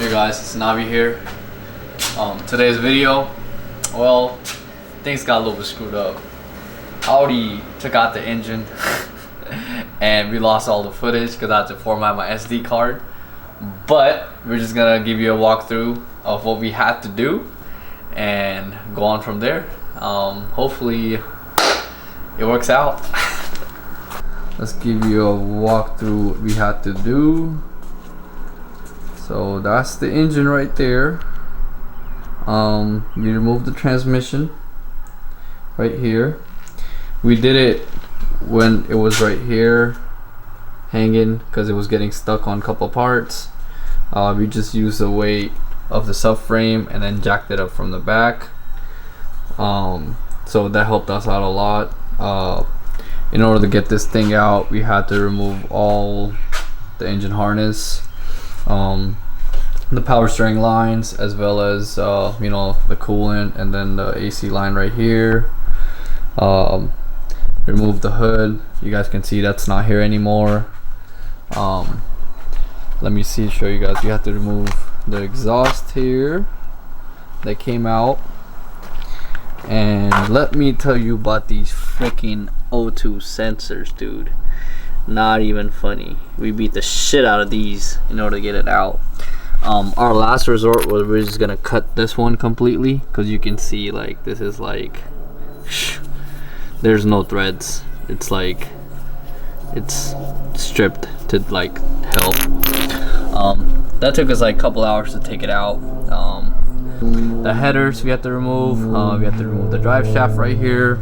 Hey guys, it's Navi here. Today's video, well, things got a little bit screwed up. I already took out the engine and we lost all the footage because I had to format my SD card. But we're just gonna give you a walkthrough of what we had to do and go on from there. Hopefully it works out. Let's give you a walkthrough what we had to do. So that's the engine right there. We removed the transmission right here. We did it when it was right here hanging because it was getting stuck on a couple parts. We just used the weight of the subframe and then jacked it up from the back. So that helped us out a lot. In order to get this thing out, we had to remove all the engine harness, the power steering lines, as well as you know, the coolant, and then the AC line right here. Remove the hood. You guys can see that's not here anymore. Let me show you guys. You have to remove the exhaust here that came out. And let me tell you about these freaking O2 sensors, dude. Not even funny. We beat the shit out of these in order to get it out. Our last resort was we're just gonna cut this one completely, because you can see, like, this is like there's no threads. It's like it's stripped to like hell. That took us like a couple hours to take it out. The headers we have to remove. We have to remove the drive shaft right here,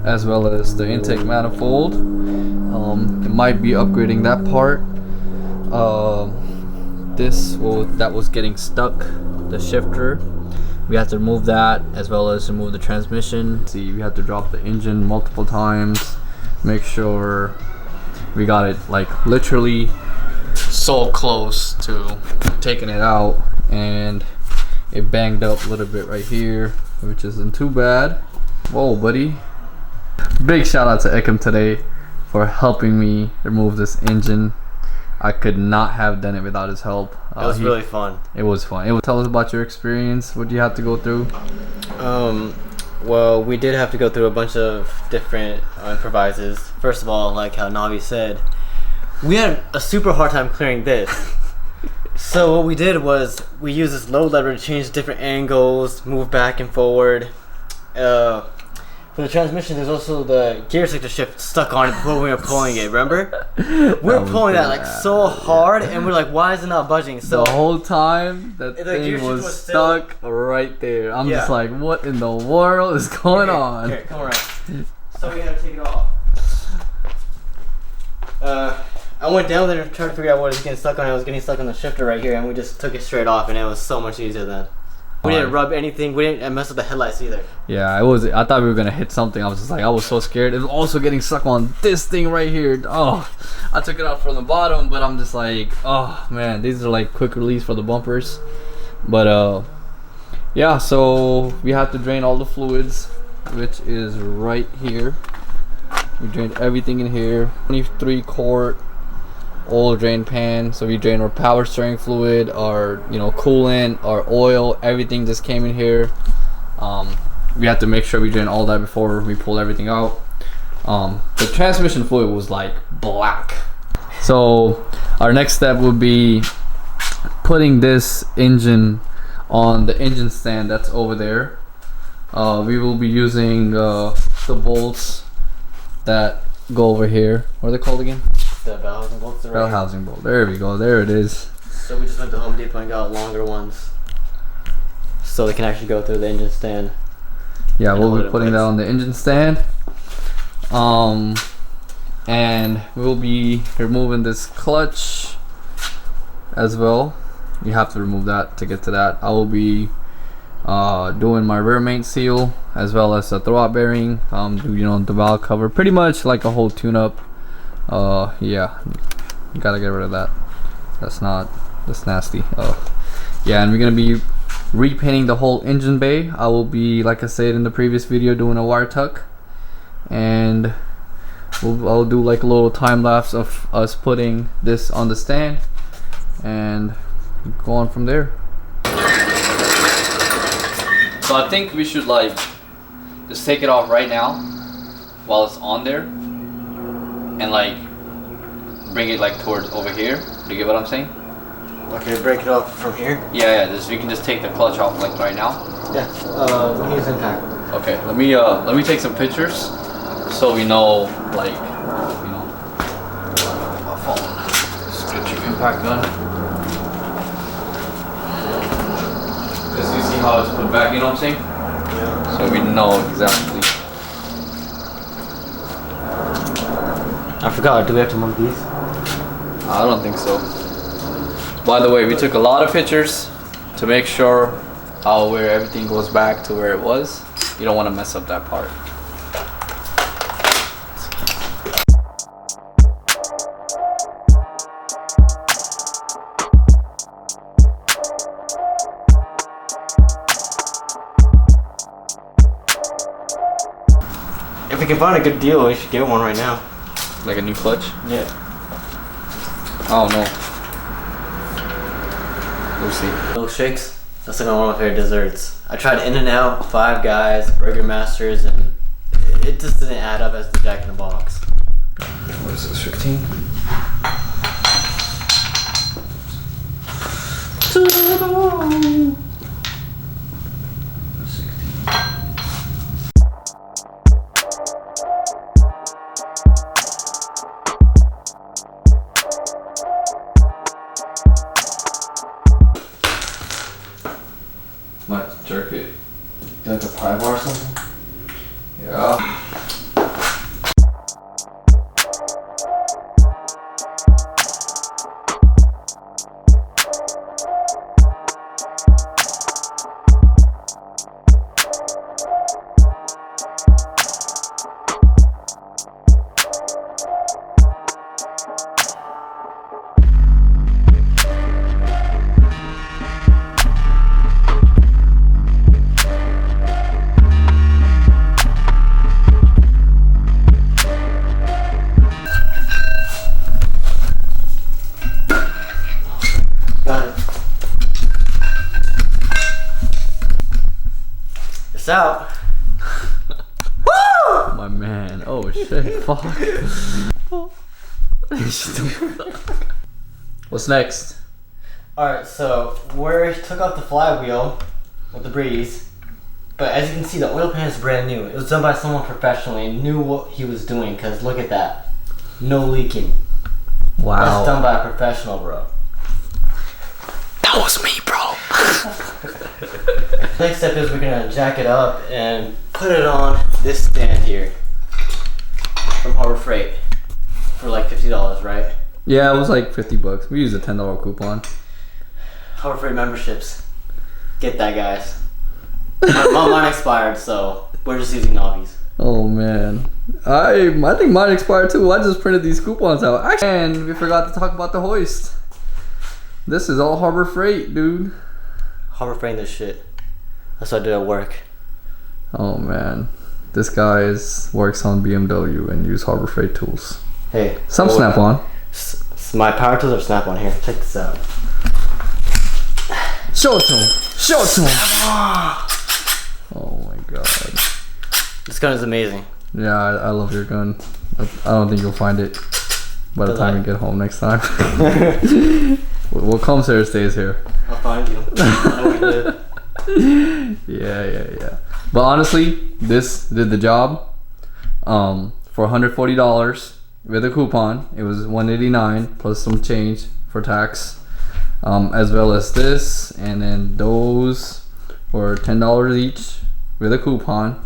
as well as the intake manifold. It might be upgrading that part. That was getting stuck, the shifter. We have to remove that, as well as remove the transmission. See, we have to drop the engine multiple times, make sure we got it like literally so close to taking it out, and it banged up a little bit right here, which isn't too bad. Whoa, buddy. Big shout out to Ekim today for helping me remove this engine. I could not have done it without his help. It was really fun. It was fun. Tell us about your experience. What did you have to go through? Well, we did have to go through a bunch of different improvises. First of all, like how Navi said, we had a super hard time clearing this. So what we did was we used this load lever to change different angles, move back and forward. For the transmission, there's also the gear sector shift stuck on it before we were pulling it, remember? We were pulling that like so hard, and we're like, why is it not budging? So the whole time that thing was stuck right there. I'm just like, what in the world is going on? Here, come around. So we had to take it off. I went down there to try to figure out what was getting stuck on. I was getting stuck on the shifter right here, and we just took it straight off, and it was so much easier then. We didn't rub anything. We didn't mess up the headlights either. Yeah, I thought we were gonna hit something. I was so scared. It was also getting stuck on this thing right here. Oh, I took it out from the bottom, but I'm just like, oh man, these are like quick release for the bumpers. But yeah, so we have to drain all the fluids, which is right here. We drained everything in here. 23 quart oil drain pan. So we drain our power steering fluid, our coolant, our oil, everything just came in here. We have to make sure we drain all that before we pull everything out. The transmission fluid was like black. So our next step would be putting this engine on the engine stand that's over there. We will be using the bolts that go over here. What are they called again? The bell housing bolts. Bell housing bolt. There we go. There it is. So we just went to Home Depot and got longer ones, so they can actually go through the engine stand. Yeah, we'll be putting that on the engine stand. And we'll be removing this clutch as well. You have to remove that to get to that. I will be doing my rear main seal, as well as the throwout bearing, the valve cover, pretty much like a whole tune-up. Yeah, you gotta get rid of that. That's nasty. Yeah, and we're gonna be repainting the whole engine bay. I will be, like I said in the previous video, doing a wire tuck, and I'll do like a little time lapse of us putting this on the stand, and go on from there. So I think we should like just take it off right now while it's on there, and like bring it like towards over here. Do you get what I'm saying? Okay, break it off from here. Yeah. Just we can just take the clutch off like right now. Yeah. Let me use impact. Okay. Let me take some pictures so we know like my phone. Just get your impact gun. Cause you see how it's put back. You know what I'm saying? Yeah. So we know exactly. I forgot. Do we have to move these? I don't think so. By the way, we took a lot of pictures to make sure where everything goes back to where it was. You don't want to mess up that part. If we can find a good deal, we should get one right now. Like a new clutch? Yeah. I don't know. We'll see. Milkshakes. That's like one of my favorite desserts. I tried In-N-Out, Five Guys, Burger Masters, and it just didn't add up as the Jack in the Box. What is this, 15? Might jerk it. Like a pie bar or something? Yeah. It's out. Woo! My man. Oh shit. Fuck. What's next? Alright, so we took out the flywheel with the breeze, but as you can see, the oil pan is brand new. It was done by someone professionally and knew what he was doing, because look at that. No leaking. Wow. That's done by a professional, bro. That was me, bro. Next step is we're gonna jack it up and put it on this stand here from Harbor Freight for like $50, right? Yeah, it was like $50. We used a $10 coupon. Harbor Freight memberships. Get that, guys. Mine expired, so we're just using Navi's. Oh man, I think mine expired too. I just printed these coupons out. And we forgot to talk about the hoist. This is all Harbor Freight, dude. Harbor Freight this shit. That's what I do at work. Oh man, this guy works on BMW and use Harbor Freight tools. Hey. Some Snap-on. My power tools are Snap-on here. Check this out. Show it to him. Show it to him. Oh my god. This gun is amazing. Yeah, I love your gun. I don't think you'll find it by the time you get home next time. What comes here stays here. I'll find you. I know we live. Yeah. But honestly, this did the job. For $140 with a coupon, it was $189 plus some change for tax. As well as this, and then those were $10 each with a coupon.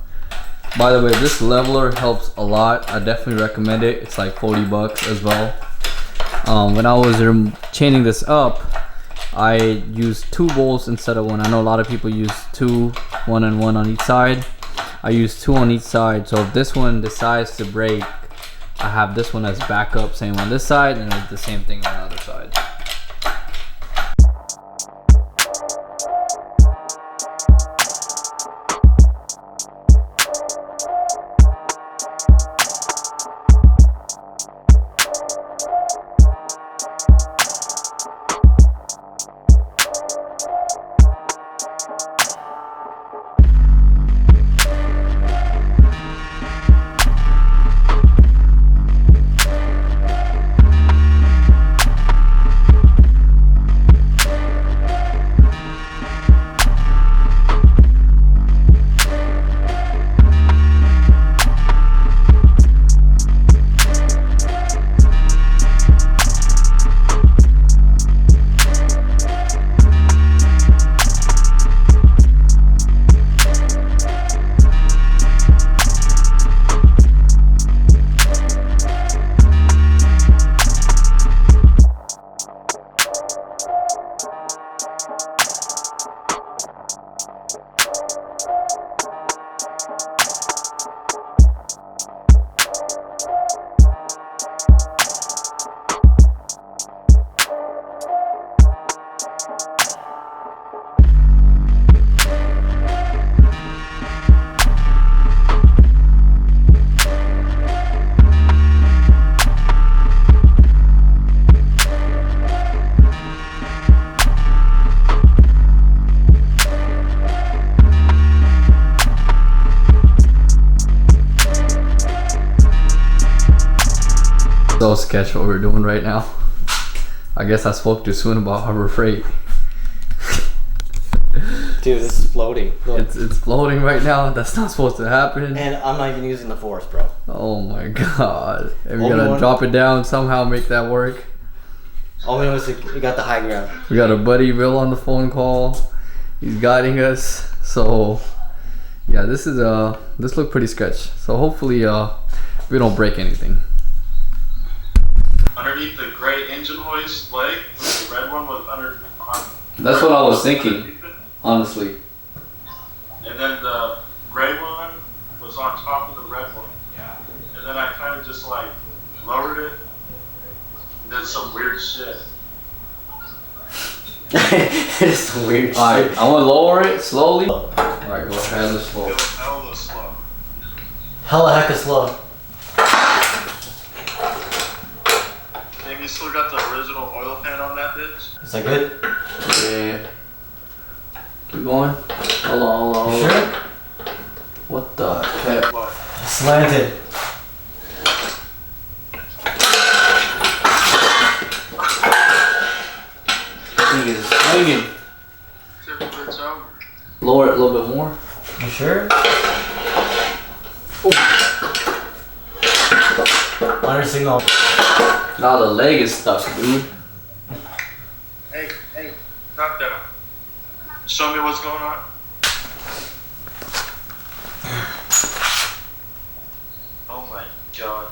By the way, this leveler helps a lot. I definitely recommend it. It's like $40 as well. When I was chaining this up, I used 2 bolts instead of 1. I know a lot of people use 2, 1 and 1 on each side. I use 2 on each side, so if this one decides to break, I have this one as backup, same on this side, and it's the same thing on the other side. So sketch what we're doing right now. I guess I spoke too soon about Harbor Freight. Dude, this is floating. Look. It's floating right now. That's not supposed to happen. And I'm not even using the force, bro. Oh my god. And we Only gotta one. drop it down, somehow make that work. All we know is we got the high ground. We got a buddy Bill on the phone call. He's guiding us. So yeah, this looked pretty sketch. So hopefully we don't break anything. Underneath the gray engine hoist leg, the red one was under. That's what I was thinking, honestly. And then the gray one was on top of the red one. And then I kind of just like lowered it and did some weird shit. It's some weird shit. Alright, I wanna lower it slowly. Alright, go ahead, let's slow. It was hella slow. Hella hecka slow. And you still got the original oil pan on that bitch? Is that good? Yeah. Keep going. Hold on. Sure? What the heck? What? Slanted. Thing is swinging. Tip of it's over. Lower it a little bit more. You sure? Under signal. Now the leg is stuck, dude. Hey, knock that out. Show me what's going on. Oh my god.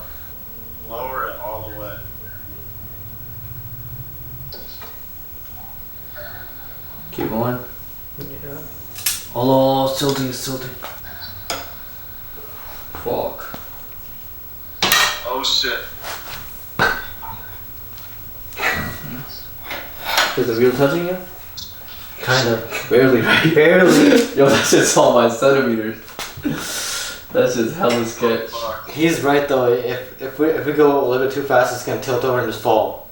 Lower it all the way. Keep going. Oh, it's tilting. Fuck. Oh shit. Is the wheel touching you? Kind of. Barely, right? Barely. Yo, that shit's all by centimeters. That's just hella sketch. Fuck. He's right though. If we go a little bit too fast, it's gonna tilt over and just fall.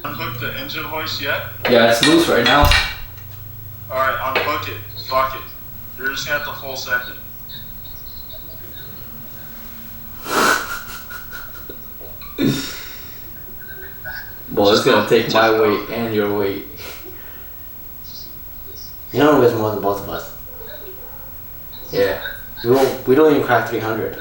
Unhook the engine hoist yet? Yeah, it's loose right now. Alright, unhook it. Fuck it. You're just gonna have to full send it. Well, it's gonna take my weight and your weight. You know it weighs more than both of us. Yeah. We don't even crack 300.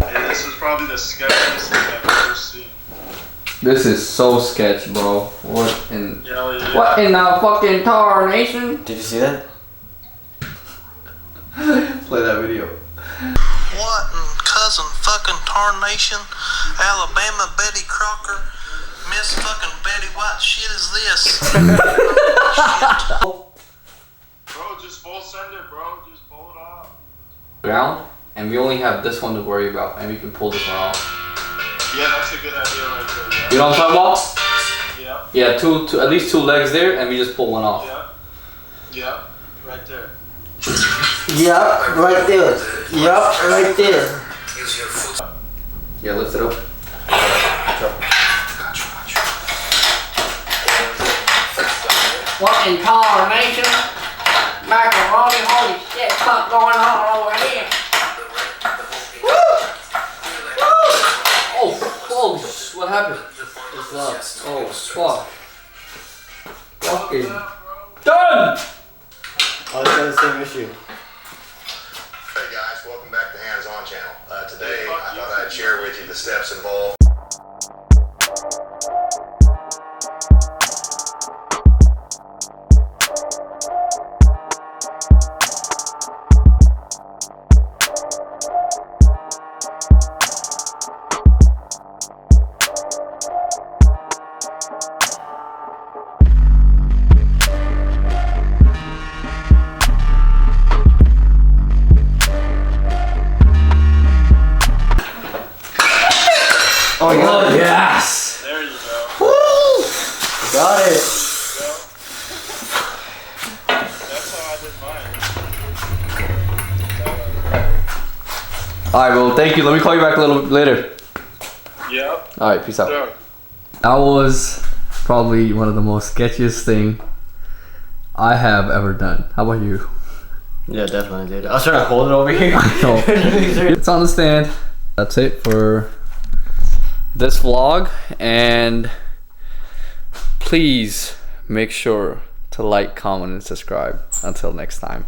Yeah, this is probably the sketchiest thing I've ever seen. This is so sketch, bro. What in Yeah. what in the fucking tarnation? Did you see that? Play that video. What in cousin fucking tarnation? Alabama Betty Crocker? Miss fucking Betty White shit is this? Bro, just full send it, bro. Just pull it off. Ground, and we only have this one to worry about, and we can pull this one off. Yeah, that's a good idea right there. You know what I'm talking about? Yeah. Yeah, two at least two legs there, and we just pull one off. Yeah. Right there. Yup, right there. Yup, right there. Yeah, lift it up. What in tarnation? Macaroni, holy shit, what's going on over here? Oh, what happened? What's up? Oh, fuck. Fucking done! Oh, it's got the same issue. Hey guys, welcome back to the Hands On channel. Today, I thought I'd share with you the steps involved. Oh, you got it. Yes! There you go. Woo! Got it. That's how I did mine. That Alright, well, thank you. Let me call you back a little bit later. Yep. Alright, peace out. Sure. That was probably one of the most sketchiest thing I have ever done. How about you? Yeah, definitely, dude. I was trying to hold it over here. No. It's on the stand. That's it for this vlog, and please make sure to like, comment, and subscribe. Until next time.